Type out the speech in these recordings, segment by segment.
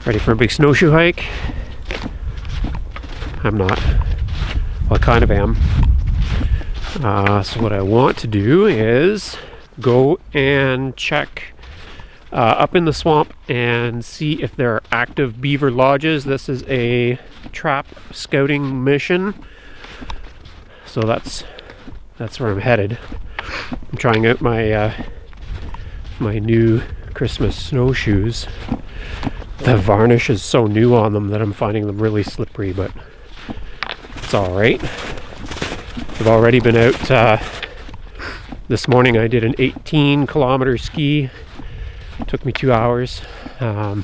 Ready for a big snowshoe hike? I'm not. Well, I kind of am. So what I want to do is go and check up in the swamp and see if there are active beaver lodges. This is a trap scouting mission, so that's where I'm headed. I'm trying out my my new Christmas snowshoes. The varnish is so new on them that I'm finding them really slippery, but it's all right. I've already been out. This morning I did an 18-kilometer ski. It took me 2 hours. So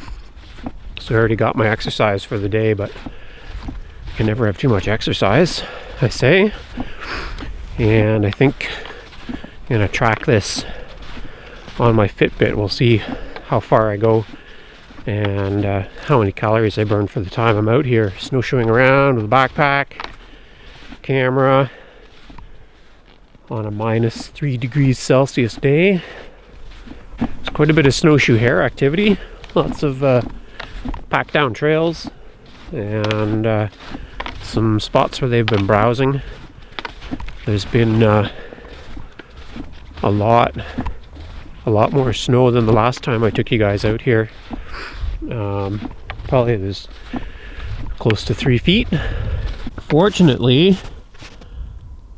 I already got my exercise for the day, but you can never have too much exercise, I say. And I think I'm gonna track this on my Fitbit. We'll see how far I go and how many calories I burn for the time I'm out here snowshoeing around with a backpack, camera, on a minus 3 degrees Celsius day. There's quite a bit of snowshoe hare activity. Lots of packed down trails and some spots where they've been browsing. There's been a lot more snow than the last time I took you guys out here. Probably there's close to 3 feet. Fortunately,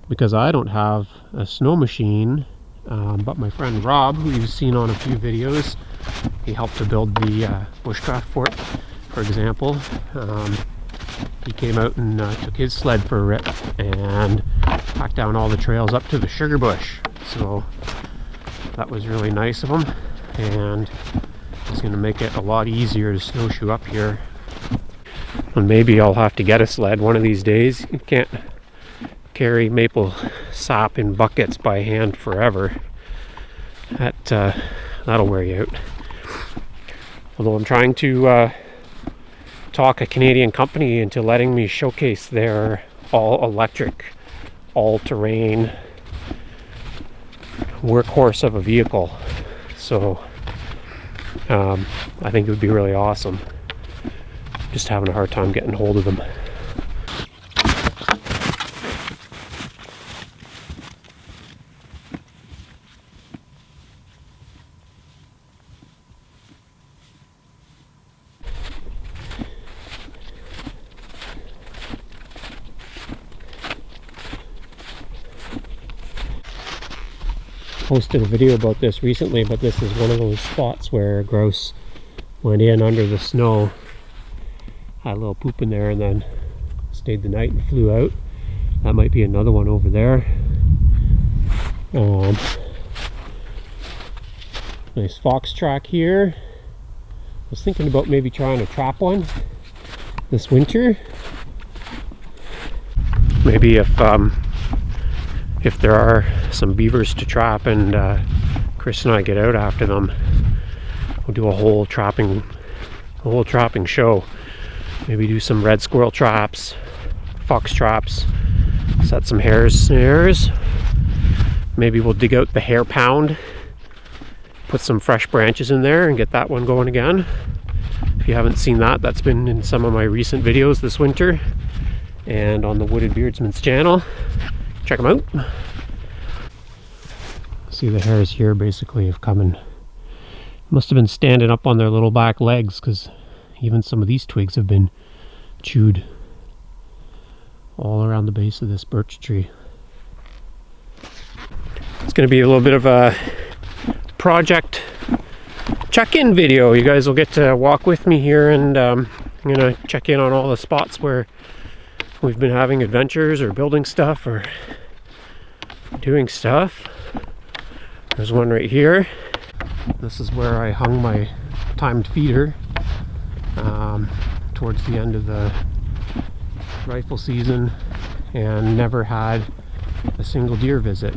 because I don't have a snow machine, but my friend Rob, who you've seen on a few videos, he helped to build the bushcraft fort, for example. He came out and took his sled for a rip and packed down all the trails up to the sugar bush. So that was really nice of him, and it's going to make it a lot easier to snowshoe up here. And maybe I'll have to get a sled one of these days. You can't carry maple sap in buckets by hand forever. That'll wear you out. Although I'm trying to talk a Canadian company into letting me showcase their all-electric, all-terrain workhorse of a vehicle. So I think it would be really awesome. Just having a hard time getting hold of them. Posted a video about this recently, but this is one of those spots where grouse went in under the snow, had a little poop in there, and then stayed the night and flew out. That might be another one over there. Nice fox track here. I was thinking about maybe trying to trap one this winter. Maybe if there are some beavers to trap and Chris and I get out after them, we'll do a whole trapping show. Maybe do some red squirrel traps, fox traps, set some hare snares. Maybe we'll dig out the hare pound, put some fresh branches in there and get that one going again. If you haven't seen that, that's been in some of my recent videos this winter and on the Wooded Beardsman's channel. Check them out. See, the hares here basically have come and must have been standing up on their little back legs, because even some of these twigs have been chewed all around the base of this birch tree. It's going to be a little bit of a project check-in video. You guys will get to walk with me here, and I'm going to check in on all the spots where we've been having adventures or building stuff or doing stuff. There's one right here. This is where I hung my timed feeder towards the end of the rifle season and never had a single deer visit.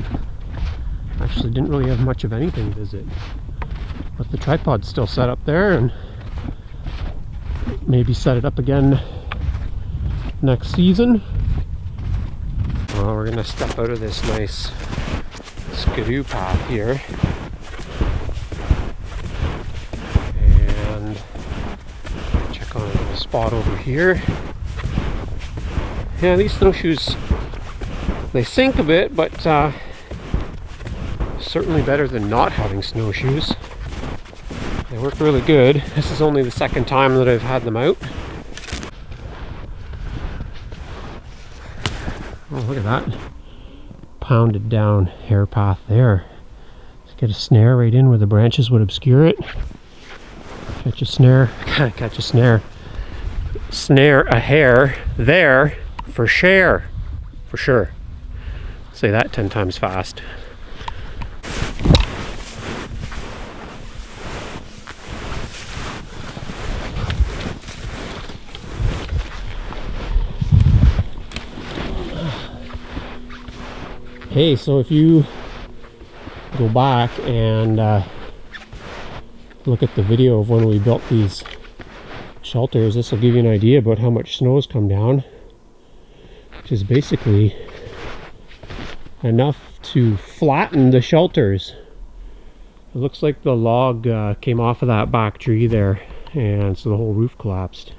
Actually didn't really have much of anything visit, but the tripod's still set up there, and maybe set it up again next season. Well, we're gonna step out of this nice skidoo path here and spot over here. Yeah, these snowshoes, they sink a bit, but certainly better than not having snowshoes. They work really good. This is only the second time that I've had them out. Oh, look at that. Pounded down hair path there. Let's get a snare right in where the branches would obscure it. Catch a snare. Catch a snare. Snare a hare there for share. For sure. Say that 10 times fast. Hey, so if you go back and look at the video of when we built these shelters, this will give you an idea about how much snow has come down, which is basically enough to flatten the shelters. It looks like the log came off of that back tree there, and so the whole roof collapsed.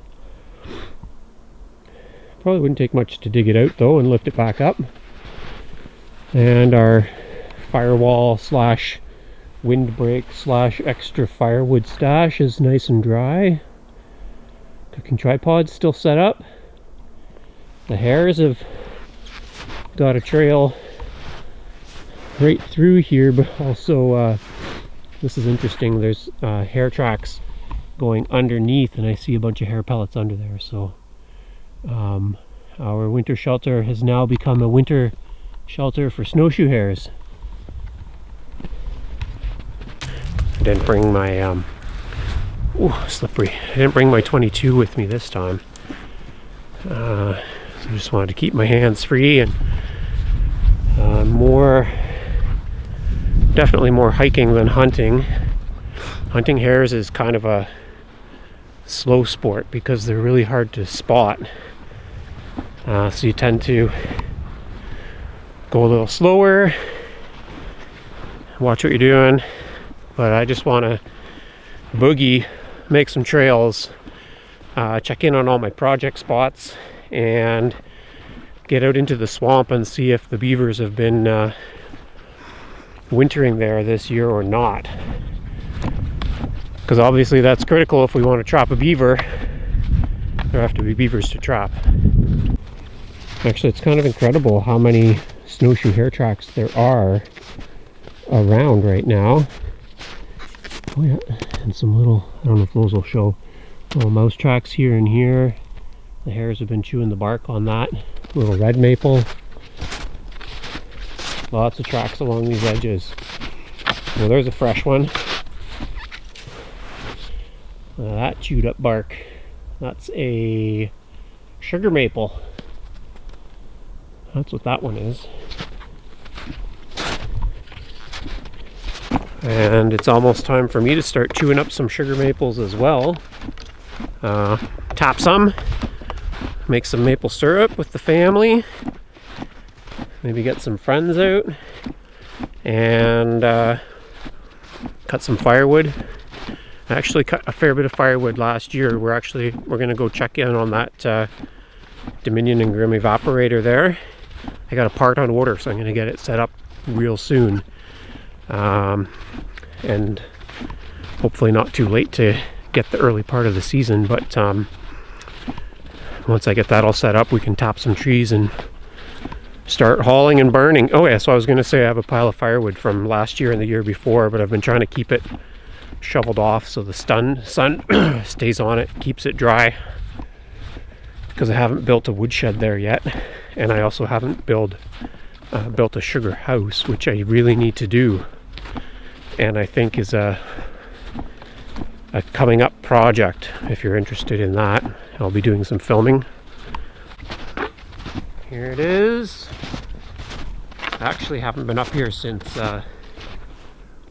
Probably wouldn't take much to dig it out though and lift it back up. And our firewall slash windbreak slash extra firewood stash is nice and dry. Cooking tripod's still set up. The hares have got a trail right through here, but also this is interesting, there's hare tracks going underneath, and I see a bunch of hair pellets under there. So our winter shelter has now become a winter shelter for snowshoe hares. I didn't bring my ooh, slippery. I didn't bring my 22 with me this time. So I just wanted to keep my hands free, and definitely more hiking than hunting. Hunting hares is kind of a slow sport because they're really hard to spot. So you tend to go a little slower, watch what you're doing, but I just want to boogie, make some trails, check in on all my project spots, and get out into the swamp and see if the beavers have been wintering there this year or not. Because obviously that's critical if we want to trap a beaver. There have to be beavers to trap. Actually, it's kind of incredible how many snowshoe hare tracks there are around right now. Oh yeah, and some little, I don't know if those will show, little mouse tracks here and here. The hares have been chewing the bark on that. Little red maple. Lots of tracks along these edges. Well, there's a fresh one. That chewed up bark. That's a sugar maple. That's what that one is. And it's almost time for me to start chewing up some sugar maples as well. Tap some, make some maple syrup with the family, maybe get some friends out, and cut some firewood. I actually cut a fair bit of firewood last year. We're gonna go check in on that Dominion and Grimm evaporator there. I got a part on order, so I'm gonna get it set up real soon. And hopefully not too late to get the early part of the season, but once I get that all set up, we can tap some trees and start hauling and burning. Oh yeah, so I was going to say I have a pile of firewood from last year and the year before, but I've been trying to keep it shoveled off so the sun stays on it, keeps it dry, because I haven't built a woodshed there yet, and I also haven't built a sugar house, which I really need to do, and I think is a coming up project. If you're interested in that, I'll be doing some filming. Here it is. I actually haven't been up here since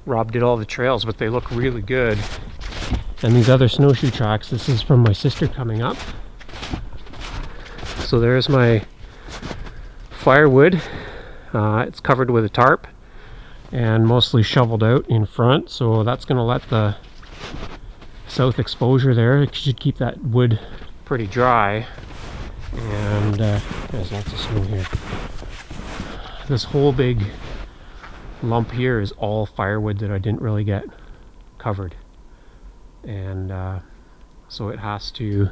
Rob did all the trails, but they look really good. And these other snowshoe tracks, this is from my sister coming up. So there's my firewood. It's covered with a tarp and mostly shoveled out in front, so that's going to let the south exposure there, it should keep that wood pretty dry, and there's lots of snow here. This whole big lump here is all firewood that I didn't really get covered, and so it has to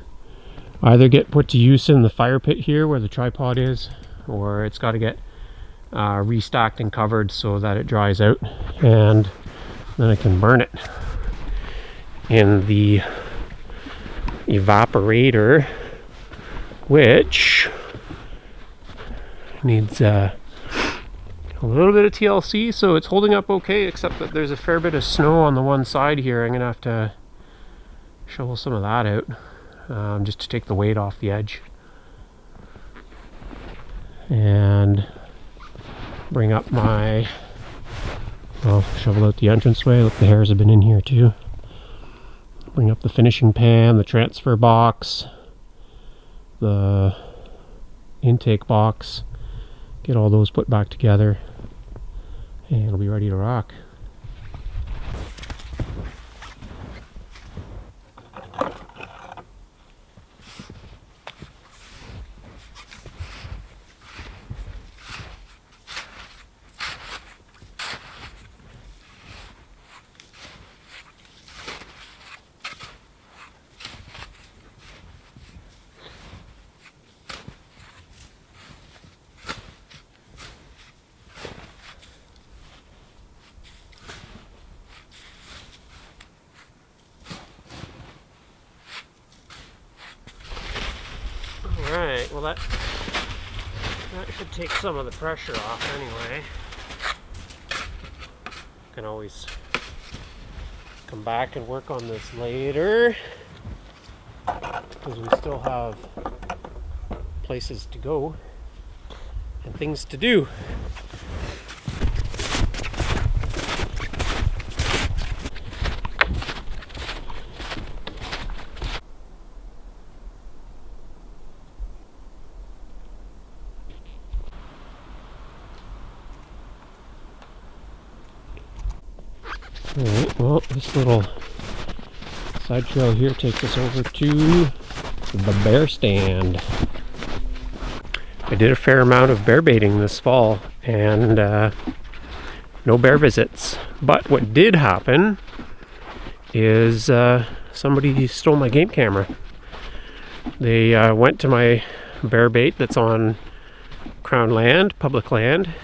either get put to use in the fire pit here where the tripod is, or it's got to get restacked and covered so that it dries out, and then I can burn it in the evaporator, which needs a little bit of TLC, so it's holding up okay, except that there's a fair bit of snow on the one side here. I'm gonna have to shovel some of that out, just to take the weight off the edge, and bring up my, well, shovel out the entranceway. Look, the hairs have been in here too. Bring up the finishing pan, the transfer box, the intake box, get all those put back together, and it'll be ready to rock. Alright, well that should take some of the pressure off anyway. Can always come back and work on this later, because we still have places to go and things to do. Alright, well, this little side trail here takes us over to the bear stand. I did a fair amount of bear baiting this fall, and no bear visits. But what did happen is somebody stole my game camera. They went to my bear bait that's on Crown land, public land,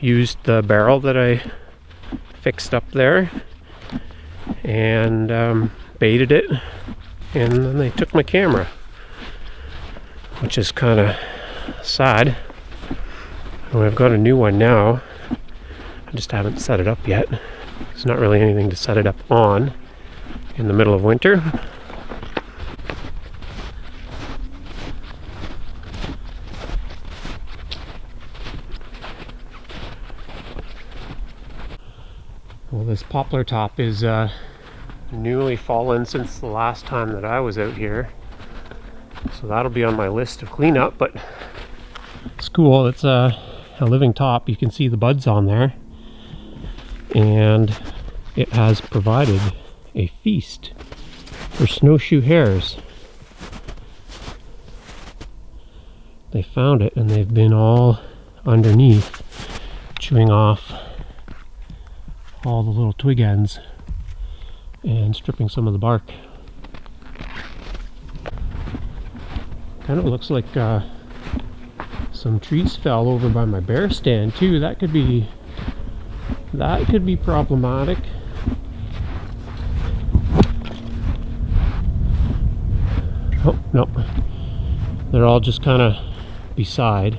used the barrel that I fixed up there, and baited it, and then they took my camera, which is kind of sad. And I've got a new one now. I just haven't set it up yet. There's not really anything to set it up on in the middle of winter. Well, this poplar top is newly fallen since the last time that I was out here, so that'll be on my list of cleanup. But it's cool. It's a living top. You can see the buds on there, and it has provided a feast for snowshoe hares. They found it, and they've been all underneath chewing off all the little twig ends and stripping some of the bark. Kind of looks like some trees fell over by my bear stand too. That could be problematic. Oh no, they're all just kind of beside,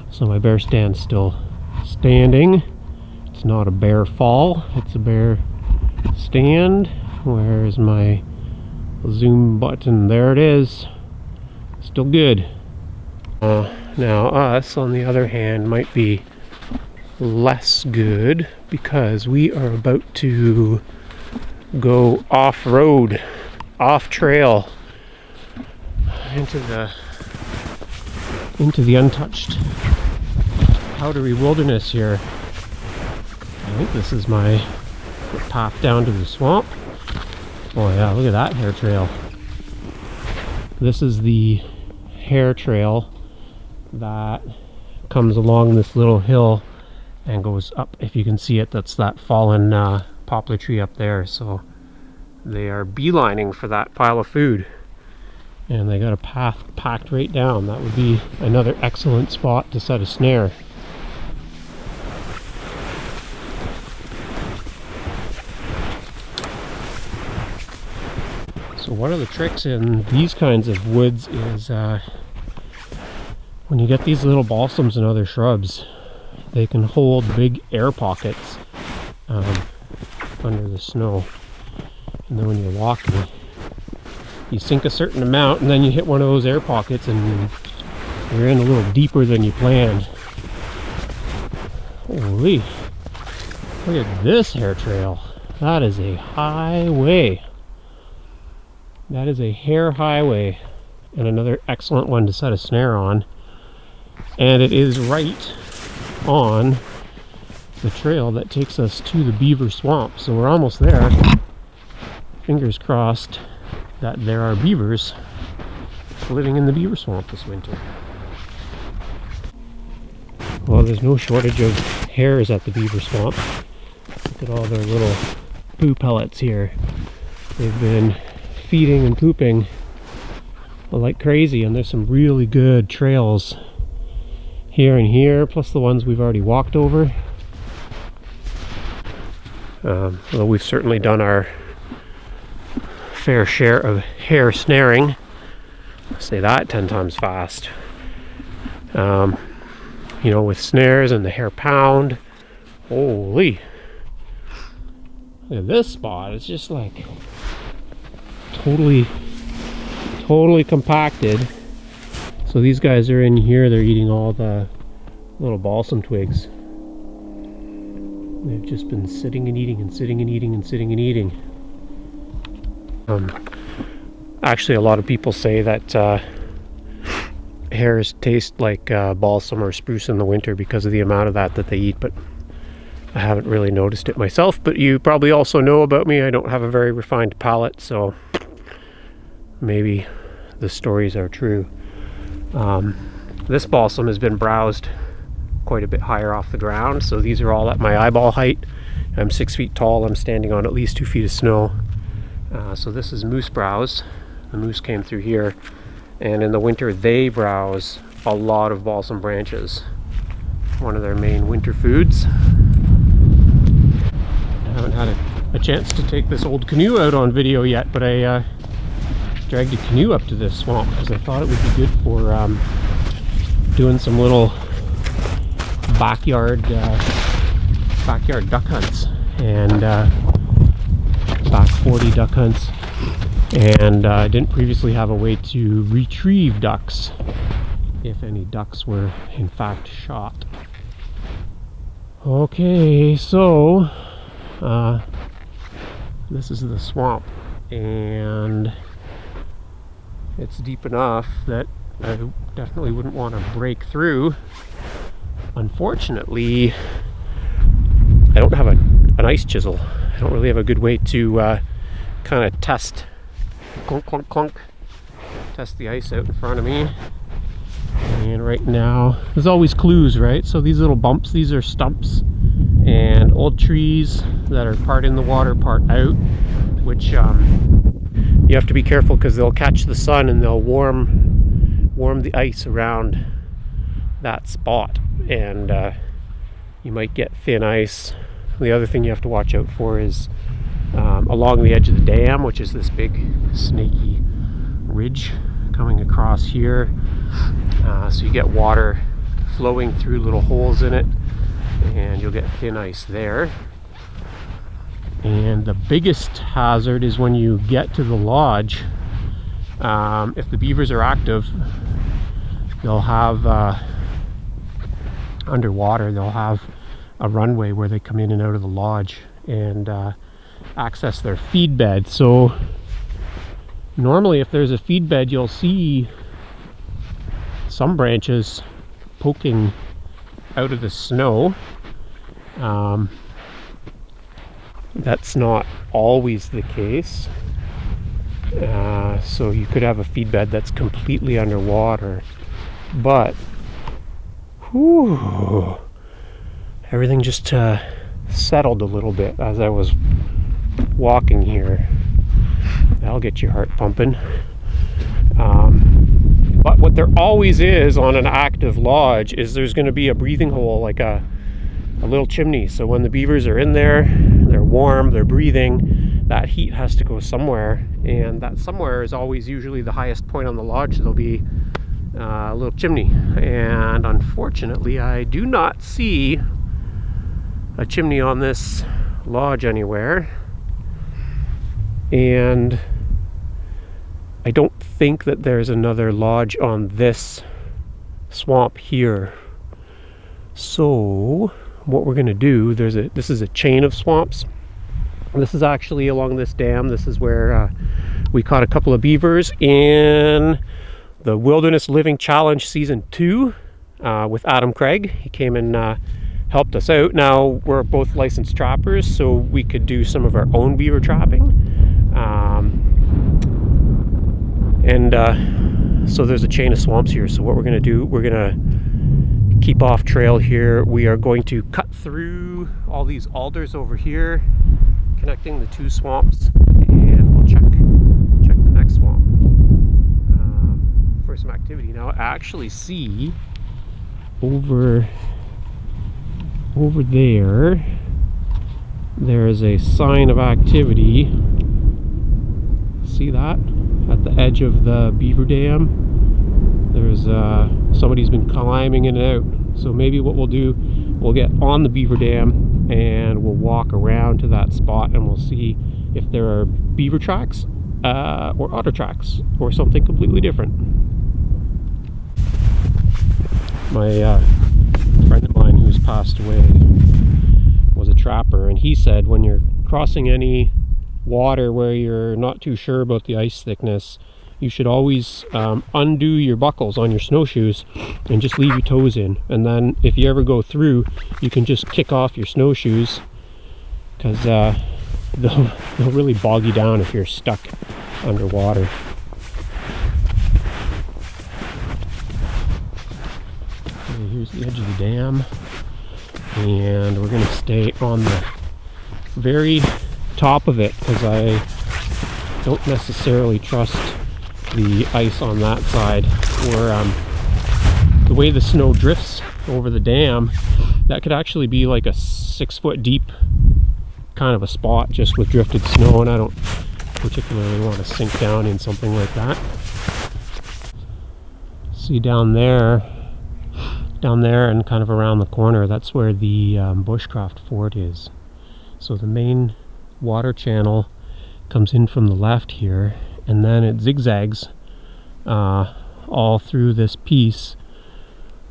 so my bear stand's still standing. It's not a bear fall, it's a bear stand. Where's my zoom button? There it is. Still good. Now us, on the other hand, might be less good, because we are about to go off-road, off-trail, into the untouched powdery wilderness here. I think this is my path down to the swamp, Oh yeah, look at that hair trail. This is the hair trail that comes along this little hill and goes up. If you can see it, that's that fallen poplar tree up there. So they are beelining for that pile of food, and they got a path packed right down. That would be another excellent spot to set a snare. So one of the tricks in these kinds of woods is when you get these little balsams and other shrubs, they can hold big air pockets under the snow. And then when you're walking, you sink a certain amount and then you hit one of those air pockets and you're in a little deeper than you planned. Holy, look at this hair trail. That is a highway. That is a hair highway, and another excellent one to set a snare on. And it is right on the trail that takes us to the beaver swamp. So we're almost there. Fingers crossed that there are beavers living in the beaver swamp this winter. Well, there's no shortage of hares at the beaver swamp. Look at all their little poo pellets here. They've been feeding and pooping like crazy, and there's some really good trails here and here, plus the ones we've already walked over. Well, we've certainly done our fair share of hare snaring. I say that 10 times fast. You know, with snares and the hare pound. Holy, look at this spot. It's just like totally compacted. So these guys are in here, they're eating all the little balsam twigs. They've just been sitting and eating and sitting and eating and sitting and eating. Actually, a lot of people say that hares taste like balsam or spruce in the winter because of the amount of that they eat, but I haven't really noticed it myself. But you probably also know about me, I don't have a very refined palate, so maybe the stories are true. This balsam has been browsed quite a bit higher off the ground, so these are all at my eyeball height. I'm 6 feet tall, I'm standing on at least 2 feet of snow. So this is moose browse. The moose came through here, and in the winter they browse a lot of balsam branches. One of their main winter foods. I haven't had a chance to take this old canoe out on video yet, but I dragged a canoe up to this swamp because I thought it would be good for doing some little backyard duck hunts and back 40 duck hunts, and I didn't previously have a way to retrieve ducks if any ducks were in fact shot. Okay, so this is the swamp, and it's deep enough that I definitely wouldn't want to break through. Unfortunately, I don't have an ice chisel. I don't really have a good way to kind of test, clunk, clunk, clunk, test the ice out in front of me. And right now, there's always clues, right? So these little bumps, these are stumps and old trees that are part in the water, part out, which you have to be careful because they'll catch the sun and they'll warm the ice around that spot, and you might get thin ice. The other thing you have to watch out for is along the edge of the dam, which is this big snaky ridge coming across here. So you get water flowing through little holes in it, and you'll get thin ice there. And the biggest hazard is when you get to the lodge. If the beavers are active, they'll have underwater, they'll have a runway where they come in and out of the lodge and access their feed bed. So normally if there's a feed bed, you'll see some branches poking out of the snow. That's not always the case. So you could have a feed bed that's completely underwater. But whew, everything just settled a little bit as I was walking here. That'll get your heart pumping. But what there always is on an active lodge is there's going to be a breathing hole, like a little chimney. So when the beavers are in there, they're warm, they're breathing, that heat has to go somewhere, and that somewhere is always usually the highest point on the lodge. There'll be a little chimney, and unfortunately I do not see a chimney on this lodge anywhere, and I don't think that there's another lodge on this swamp here. So what we're going to do, this is a chain of swamps. This is actually along this dam. This is where we caught a couple of beavers in the Wilderness Living Challenge Season 2 with Adam Craig. He came and helped us out. Now we're both licensed trappers, so we could do some of our own beaver trapping. So there's a chain of swamps here. So what we're going to do, we're going to keep off trail here. We are going to cut through all these alders over here, connecting the two swamps, and we'll check the next swamp for some activity. Now I actually see over there is a sign of activity. See that? At the edge of the beaver dam, there's somebody's been climbing in and out. So maybe what we'll do, we'll get on the beaver dam and we'll walk around to that spot, and we'll see if there are beaver tracks or otter tracks or something completely different. My friend of mine who's passed away was a trapper, and he said when you're crossing any water where you're not too sure about the ice thickness, you should always undo your buckles on your snowshoes and just leave your toes in, and then if you ever go through, you can just kick off your snowshoes, because they'll really bog you down if you're stuck underwater. Okay, here's the edge of the dam, and we're going to stay on the very top of it because I don't necessarily trust the ice on that side, where the way the snow drifts over the dam, that could actually be like a 6 foot deep kind of a spot just with drifted snow, and I don't particularly want to sink down in something like that. See down there and kind of around the corner, that's where the bushcraft fort is. So the main water channel comes in from the left here, and then it zigzags all through this piece,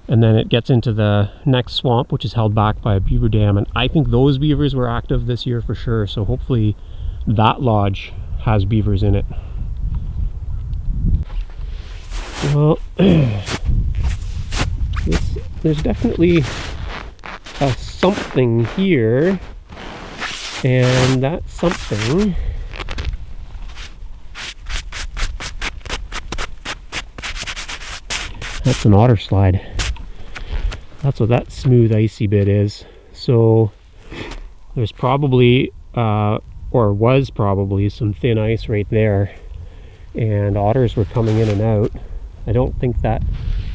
and then it gets into the next swamp, which is held back by a beaver dam, and I think those beavers were active this year for sure, so hopefully that lodge has beavers in it. Well, there's definitely a something here, and that something that's an otter slide. That's what that smooth icy bit is. So there's probably or was probably some thin ice right there, and otters were coming in and out. I don't think that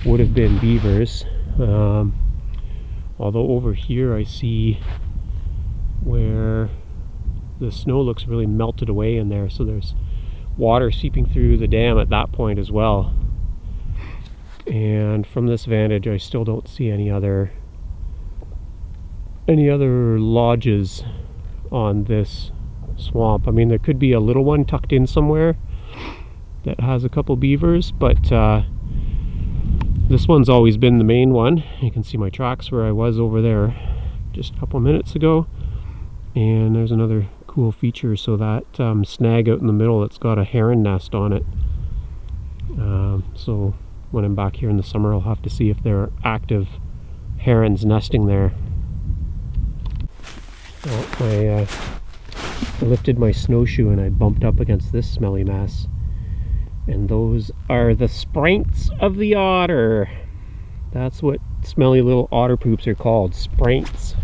would have been beavers, although over here I see where the snow looks really melted away in there, so there's water seeping through the dam at that point as well. And from this vantage I still don't see any other lodges on this swamp. I mean, there could be a little one tucked in somewhere that has a couple beavers, but this one's always been the main one. You can see my tracks where I was over there just a couple minutes ago, and there's another cool feature. So that snag out in the middle, that's got a heron nest on it. So when I'm back here in the summer, I'll have to see if there are active herons nesting there. Well, my I lifted my snowshoe and I bumped up against this smelly mess. And those are the spraints of the otter. That's what smelly little otter poops are called, spraints.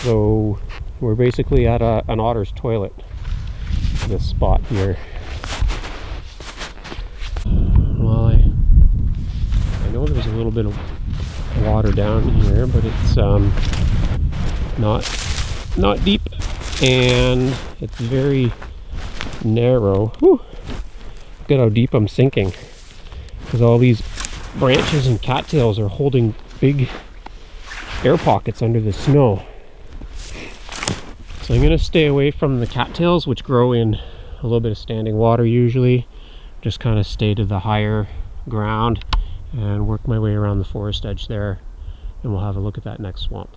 So we're basically at an otter's toilet, this spot here. Well, I know there's a little bit of water down here, but it's not deep, and it's very narrow. Whew. Look at how deep I'm sinking, because all these branches and cattails are holding big air pockets under the snow. So I'm going to stay away from the cattails, which grow in a little bit of standing water usually. Just kind of stay to the higher ground and work my way around the forest edge there, and we'll have a look at that next swamp.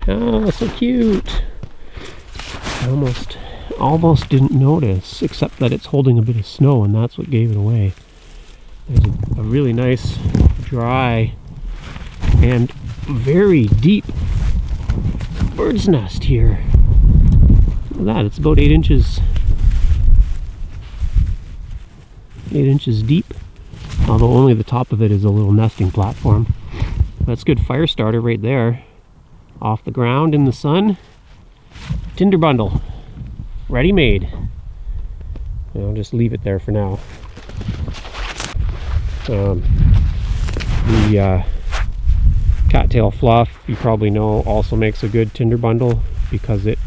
Oh, so cute. I almost didn't notice, except that it's holding a bit of snow, and that's what gave it away. There's a really nice, dry, and very deep bird's nest here. Look at that, it's about 8 inches. 8 inches deep, although only the top of it is a little nesting platform. That's good fire starter right there. Off the ground in the sun. Tinder bundle. Ready made. I'll just leave it there for now. The cattail fluff, you probably know, also makes a good tinder bundle because it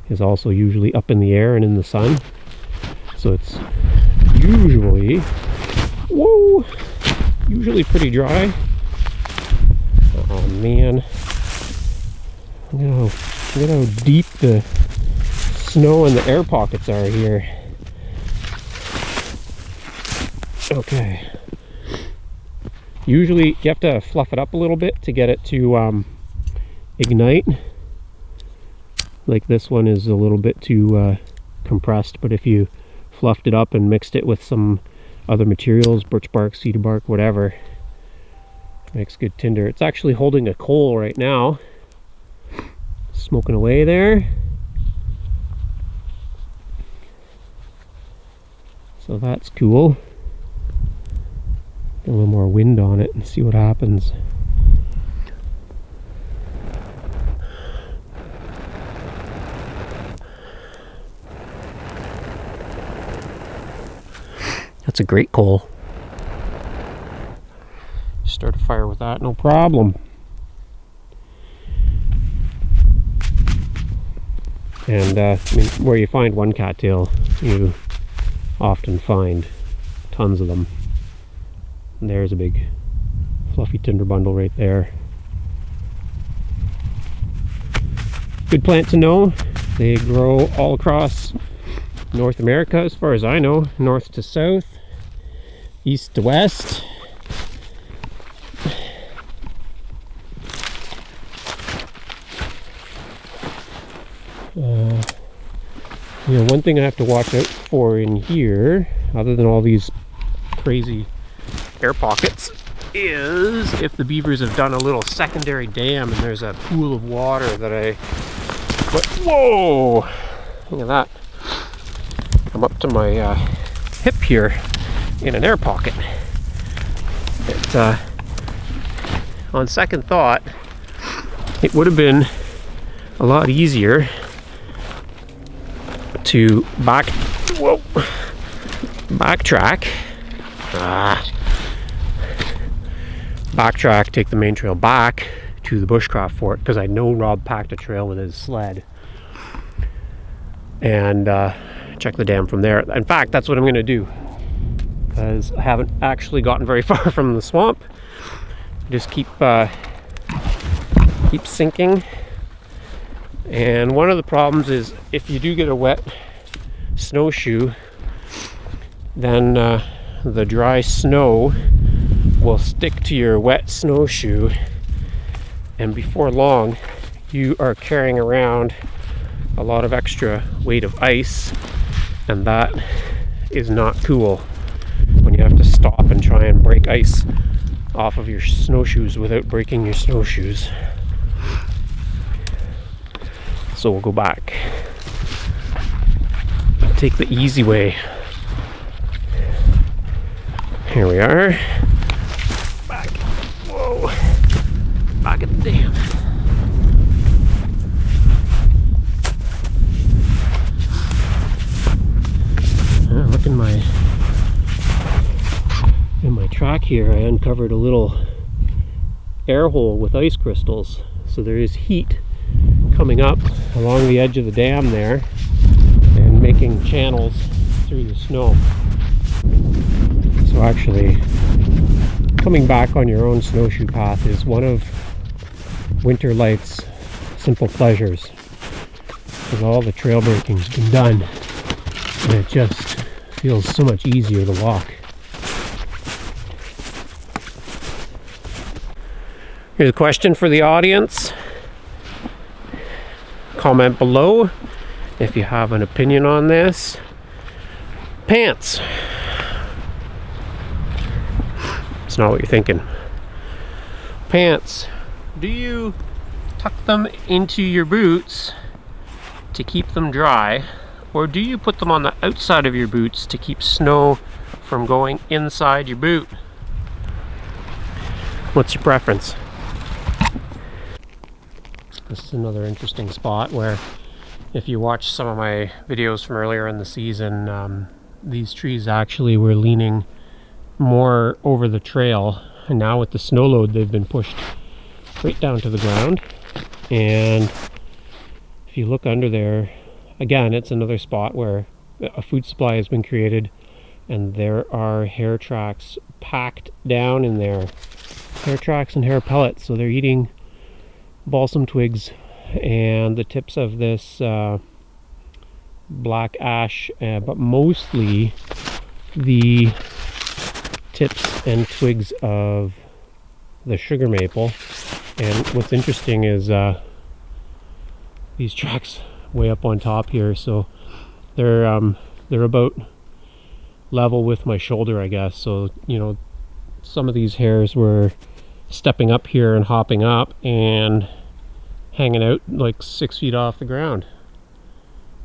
is also usually up in the air and in the sun. So it's usually, usually pretty dry. Oh man. Look at how deep the snow and the air pockets are here. Okay. Usually you have to fluff it up a little bit to get it to ignite. Like this one is a little bit too compressed, but if you fluffed it up and mixed it with some other materials, birch bark, cedar bark, whatever, makes good tinder. It's actually holding a coal right now, smoking away there. So that's cool. Get a little more wind on it and see what happens. That's a great coal. Start a fire with that, no problem. And I mean, where you find one cattail, you often find tons of them. And there's a big fluffy tinder bundle right there. Good plant to know. They grow all across North America, as far as I know, north to south, east to west. You know, one thing I have to watch out for in here, other than all these crazy air pockets, is if the beavers have done a little secondary dam and there's a pool of water that I put. Whoa! Look at that. I'm up to my hip here in an air pocket. It, on second thought, it would have been a lot easier to backtrack, take the main trail back to the bushcraft fort, because I know Rob packed a trail with his sled, and check the dam from there. In fact, that's what I'm going to do, because I haven't actually gotten very far from the swamp. Just keep sinking. And one of the problems is if you do get a wet snowshoe, then the dry snow will stick to your wet snowshoe, and before long you are carrying around a lot of extra weight of ice, and that is not cool when you have to stop and try and break ice off of your snowshoes without breaking your snowshoes. So we'll go back. take the easy way. Here we are. Back. Whoa. Back at the dam. Look in my track here, I uncovered a little air hole with ice crystals. So there is heat coming up along the edge of the dam there and making channels through the snow. So actually, coming back on your own snowshoe path is one of winter life's simple pleasures, because all the trail breaking's been done and it just feels so much easier to walk. Here's a question for the audience. Comment below if you have an opinion on this. Pants. It's not what you're thinking. Pants. Do you tuck them into your boots to keep them dry, or do you put them on the outside of your boots to keep snow from going inside your boot? What's your preference? This is another interesting spot where, if you watch some of my videos from earlier in the season, these trees actually were leaning more over the trail, and now with the snow load they've been pushed right down to the ground. And if you look under there, again, it's another spot where a food supply has been created and there are hair tracks packed down in there. Hair tracks and hair pellets, so they're eating balsam twigs and the tips of this black ash, but mostly the tips and twigs of the sugar maple. And what's interesting is these tracks way up on top here, so they're about level with my shoulder, I guess. So, you know, some of these hairs were stepping up here and hopping up and hanging out like 6 feet off the ground,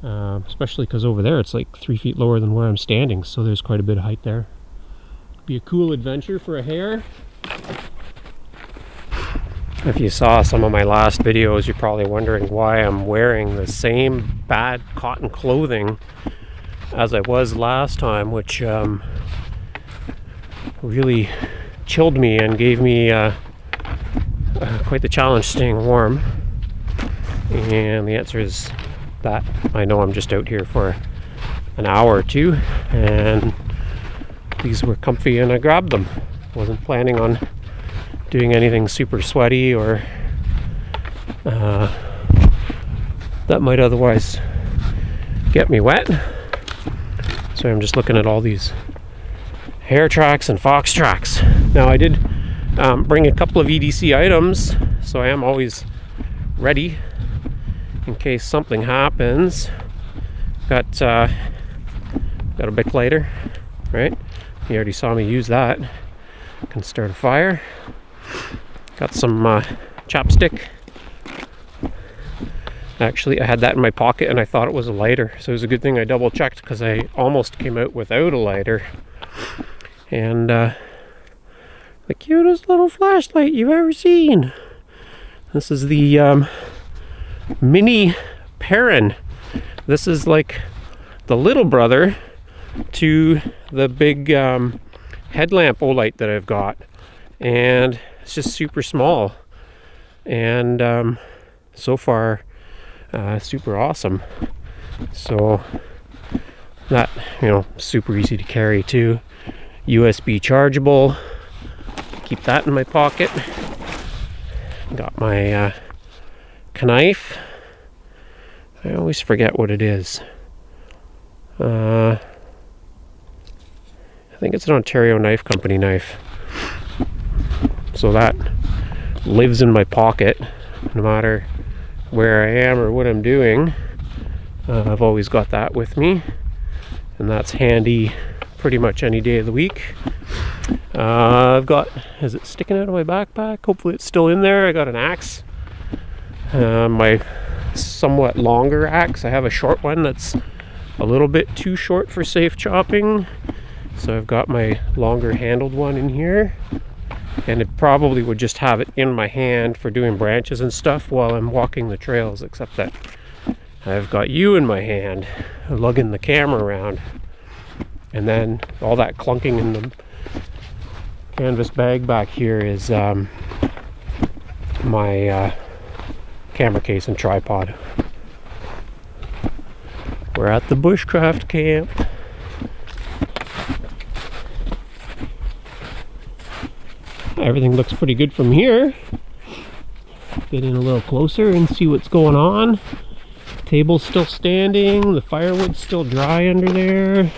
especially because over there it's like 3 feet lower than where I'm standing, so there's quite a bit of height there. Be a cool adventure for a hare. If you saw some of my last videos, you're probably wondering why I'm wearing the same bad cotton clothing as I was last time, which really chilled me and gave me quite the challenge staying warm. And the answer is that I know I'm just out here for an hour or two, and these were comfy and I grabbed them. Wasn't planning on doing anything super sweaty or that might otherwise get me wet. So I'm just looking at all these hare tracks and fox tracks. Now I did bring a couple of EDC items, so I am always ready in case something happens. Got a Bic lighter, right? You already saw me use that. Can start a fire. Got some chapstick. Actually, I had that in my pocket and I thought it was a lighter, so it was a good thing I double checked, because I almost came out without a lighter. And the cutest little flashlight you've ever seen. This is the mini Perrin. This is like the little brother to the big headlamp Olight that I've got, and it's just super small, and so far super awesome. So that, you know, super easy to carry too. USB chargeable. Keep that in my pocket. Got my knife. I always forget what it is. I think it's an Ontario Knife Company knife. So that lives in my pocket no matter where I am or what I'm doing. I've always got that with me, and that's handy pretty much any day of the week. I've got, is it sticking out of my backpack? Hopefully it's still in there. I got an axe. My somewhat longer axe. I have a short one that's a little bit too short for safe chopping, so I've got my longer handled one in here, and it probably would just have it in my hand for doing branches and stuff while I'm walking the trails, except that I've got you in my hand lugging the camera around, and then all that clunking in the canvas bag back here is my camera case and tripod. We're at the bushcraft camp. Everything looks pretty good from here. Get in a little closer and see what's going on. Table's still standing, the firewood's still dry under there.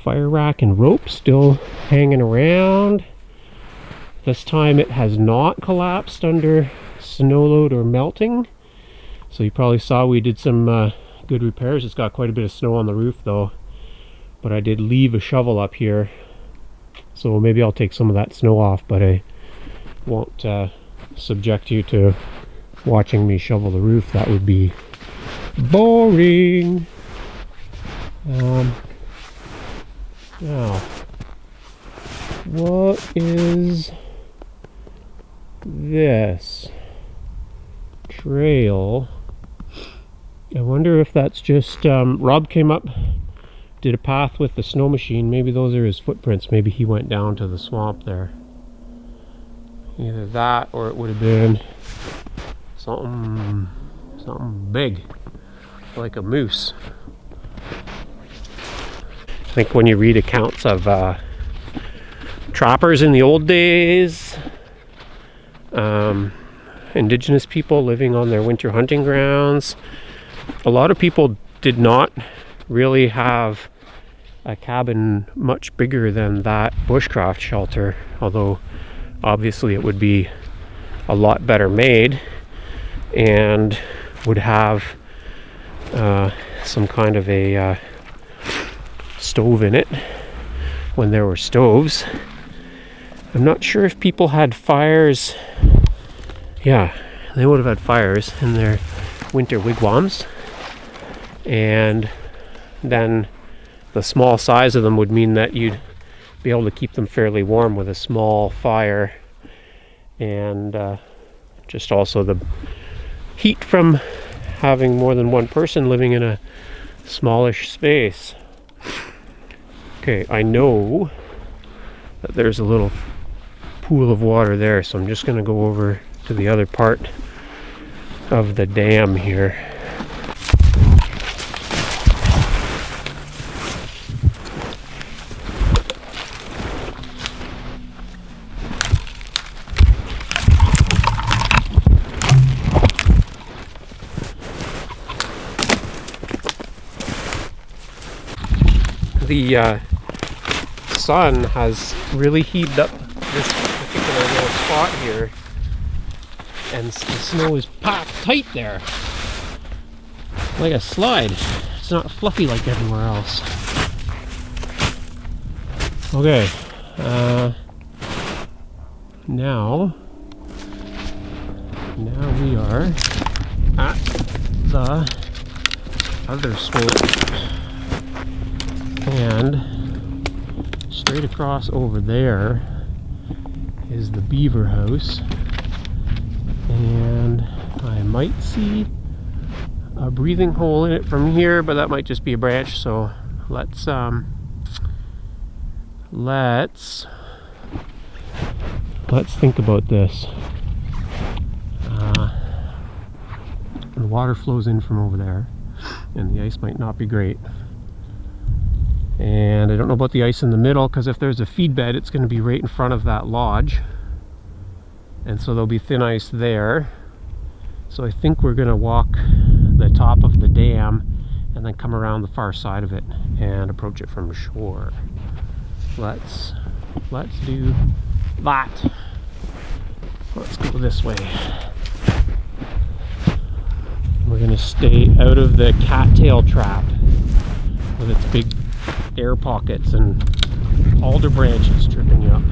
Fire rack and rope still hanging around. This time it has not collapsed under snow load or melting. So you probably saw we did some good repairs. It's got quite a bit of snow on the roof though. But I did leave a shovel up here. So maybe I'll take some of that snow off, but I won't subject you to watching me shovel the roof. That would be boring. Now, what is this trail? I wonder if that's just Rob came up, did a path with the snow machine. Maybe those are his footprints. Maybe he went down to the swamp there. Either that or it would have been something big, like a moose. I think when you read accounts of trappers in the old days, indigenous people living on their winter hunting grounds, a lot of people did not really have a cabin much bigger than that bushcraft shelter, although obviously it would be a lot better made and would have some kind of a stove in it when there were stoves. I'm not sure if people had fires. Yeah, they would have had fires in their winter wigwams, and then the small size of them would mean that you'd be able to keep them fairly warm with a small fire, and just also the heat from having more than one person living in a smallish space. Okay, I know that there's a little pool of water there, so I'm just going to go over to the other part of the dam here. The sun has really heated up this particular little spot here, and the snow is packed tight there, like a slide. It's not fluffy like everywhere else. Okay, now we are at the other swamp. And straight across over there is the beaver house, and I might see a breathing hole in it from here, but that might just be a branch. So let's think about this. The water flows in from over there, and the ice might not be great. And I don't know about the ice in the middle, because if there's a feed bed, it's going to be right in front of that lodge, and so there'll be thin ice there. So I think we're going to walk the top of the dam and then come around the far side of it and approach it from shore. Let's do that. Let's go this way. We're going to stay out of the cattail trap with its big air pockets and alder branches tripping you up.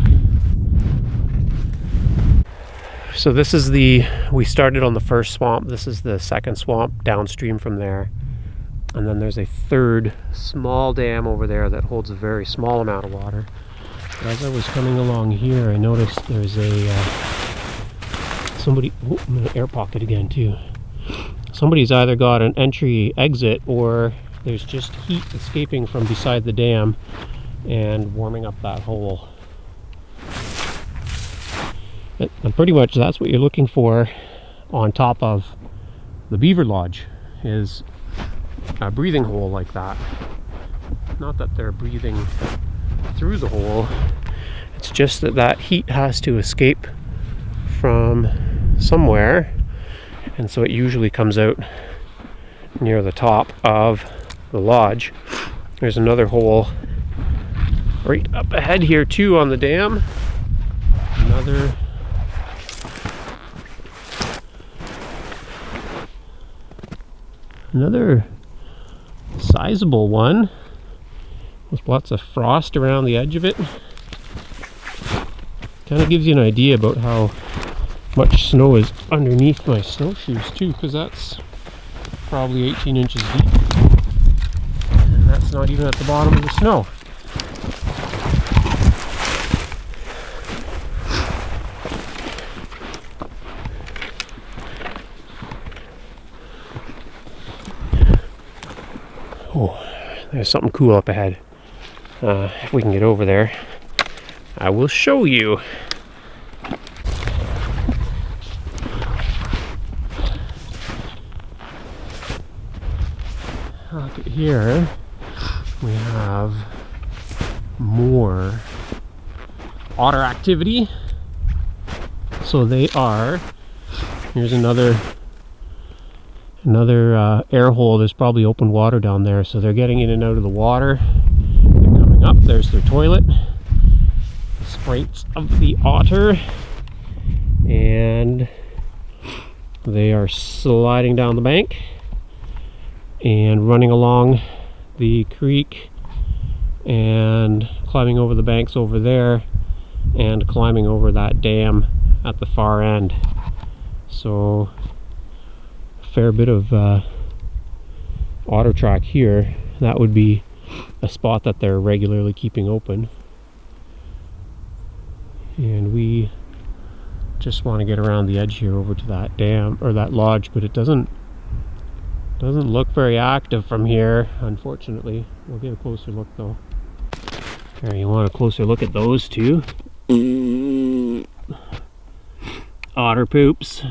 So this is we started on the first swamp. This is the second swamp downstream from there. And then there's a third small dam over there that holds a very small amount of water. As I was coming along here, I noticed there's a somebody. Oh, I'm in an air pocket again too. Somebody's either got an entry exit or there's just heat escaping from beside the dam and warming up that hole. And pretty much that's what you're looking for on top of the beaver lodge, is a breathing hole like that. Not that they're breathing through the hole, it's just that that heat has to escape from somewhere, and so it usually comes out near the top of the lodge. There's another hole right up ahead here too on the dam. Another sizable one with lots of frost around the edge of it. Kind of gives you an idea about how much snow is underneath my snowshoes too, because that's probably 18 inches deep. And that's not even at the bottom of the snow. Oh, there's something cool up ahead. If we can get over there, I will show you. Look at here. We have more otter activity. So they are. Here's another air hole. There's probably open water down there, so they're getting in and out of the water. They're coming up. There's their toilet. The spraints of the otter, and they are sliding down the bank and running along the creek and climbing over the banks over there and climbing over that dam at the far end. So fair bit of otter track here. That would be a spot that they're regularly keeping open, and we just want to get around the edge here over to that dam or that lodge, but it doesn't look very active from here, unfortunately. We'll get a closer look though. There, you want a closer look at those two otter poops.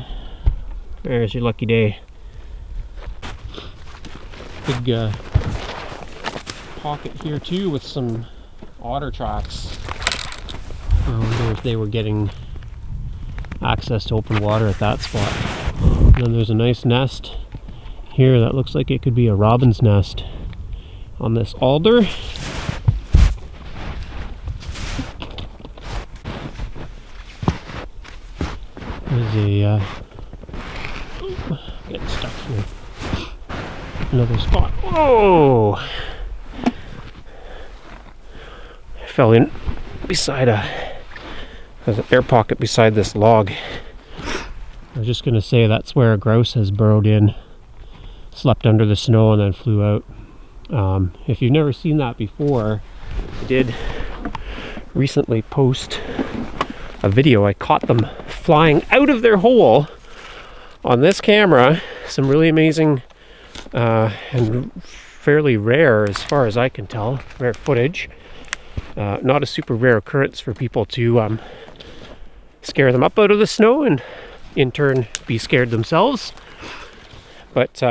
There's your lucky day. Big pocket here too with some otter tracks. I wonder if they were getting access to open water at that spot. And then there's a nice nest here that looks like it could be a robin's nest on this alder. There's a getting stuck here. Another spot. Whoa! I fell in beside there's an air pocket beside this log. I was just gonna say that's where a grouse has burrowed in, slept under the snow, and then flew out. If you've never seen that before, I did recently post a video. I caught them flying out of their hole on this camera. Some really amazing and fairly rare, as far as I can tell, rare footage. Not a super rare occurrence for people to scare them up out of the snow and in turn be scared themselves, but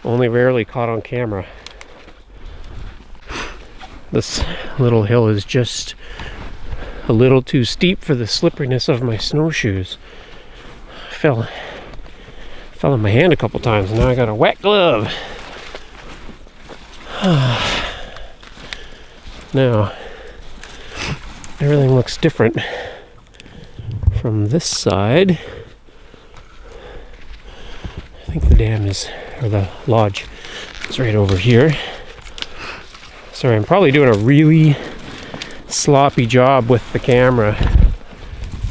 only rarely caught on camera. This little hill is just a little too steep for the slipperiness of my snowshoes. I fell in my hand a couple times, and now I got a wet glove. Now everything looks different from this side. I think the dam or the lodge is right over here. Sorry, I'm probably doing a really sloppy job with the camera,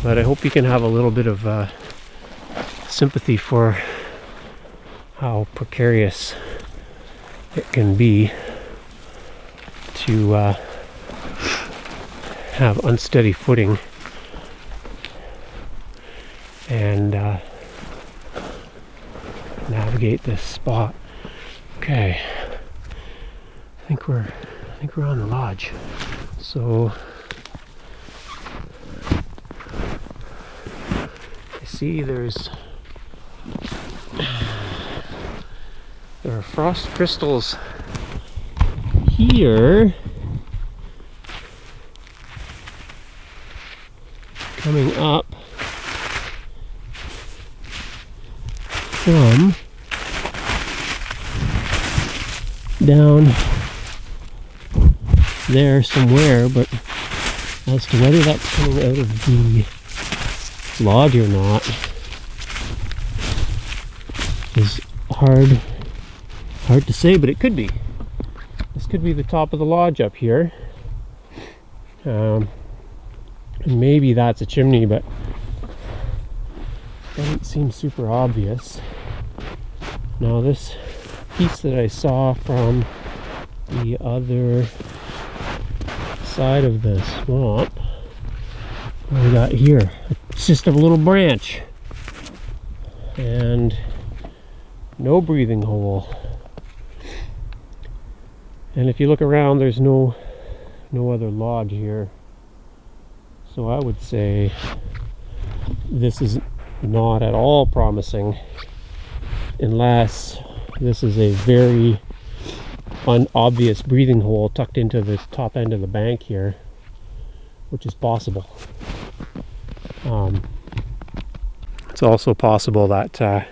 but I hope you can have a little bit of sympathy for how precarious it can be to have unsteady footing and navigate this spot. Okay, I think we're on the lodge. So I see there are frost crystals here coming up from down there somewhere, but as to whether that's coming out of the lodge or not is hard to say, but it could be. This could be the top of the lodge up here. And maybe that's a chimney, but it doesn't seem super obvious. Now this piece that I saw from the other side of the swamp, what we got here, it's just a little branch and no breathing hole. And if you look around, there's no other lodge here. So I would say this is not at all promising, unless this is a very unobvious breathing hole tucked into the top end of the bank here, which is possible. It's also possible that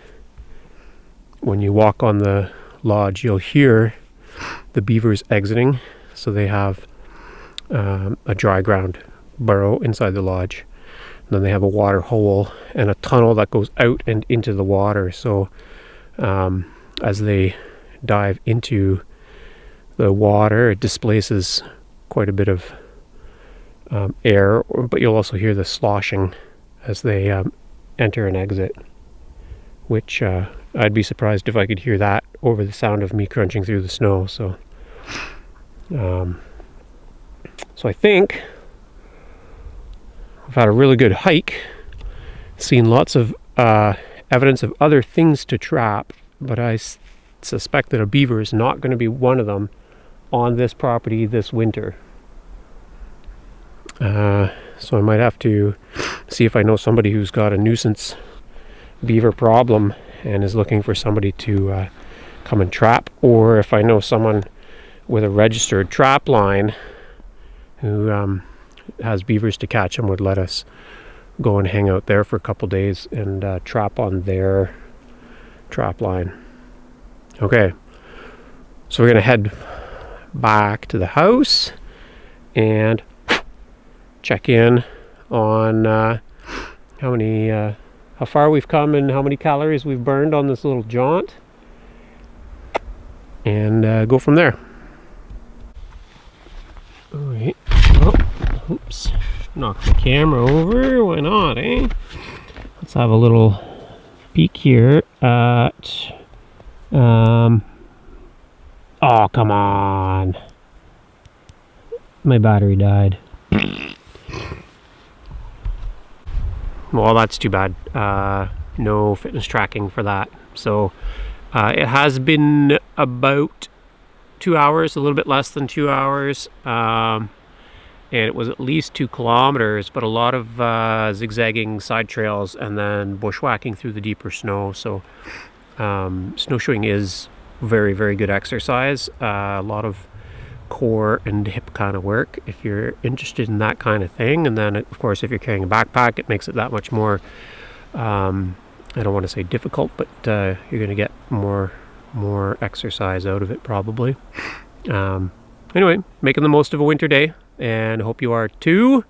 when you walk on the lodge, you'll hear the beavers exiting. So they have a dry ground burrow inside the lodge. And then they have a water hole and a tunnel that goes out and into the water. So as they dive into the water, it displaces quite a bit of air, but you'll also hear the sloshing as they enter and exit, which I'd be surprised if I could hear that over the sound of me crunching through the snow. So I think I've had a really good hike, seen lots of evidence of other things to trap, but I suspect that a beaver is not going to be one of them on this property this winter. So I might have to see if I know somebody who's got a nuisance beaver problem and is looking for somebody to come and trap, or if I know someone with a registered trap line who has beavers to catch and would let us go and hang out there for a couple days and trap on their trap line. Okay, so we're gonna head back to the house and check in on how far we've come and how many calories we've burned on this little jaunt, and go from there. All right. Oh, oops. Knock the camera over. Why not, eh? Let's have a little peek here at... oh, come on. My battery died. Well, that's too bad. No fitness tracking for that. So it has been about 2 hours, a little bit less than 2 hours. And it was at least 2 kilometers, but a lot of zigzagging side trails and then bushwhacking through the deeper snow. So snowshoeing is very, very good exercise. A lot of core and hip kind of work if you're interested in that kind of thing. And then of course, if you're carrying a backpack, it makes it that much more I don't want to say difficult, but you're going to get more exercise out of it probably. Anyway, making the most of a winter day, and hope you are too.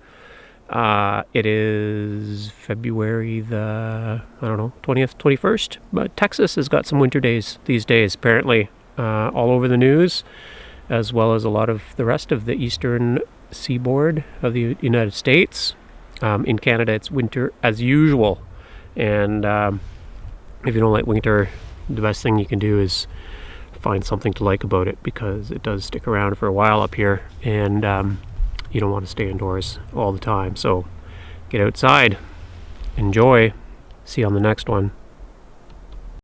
It is February the 20th, 21st, but Texas has got some winter days these days, apparently, all over the news, as well as a lot of the rest of the eastern seaboard of the United States. In Canada, it's winter as usual, and if you don't like winter, the best thing you can do is find something to like about it, because it does stick around for a while up here, and you don't want to stay indoors all the time. So get outside, enjoy. See you on the next one.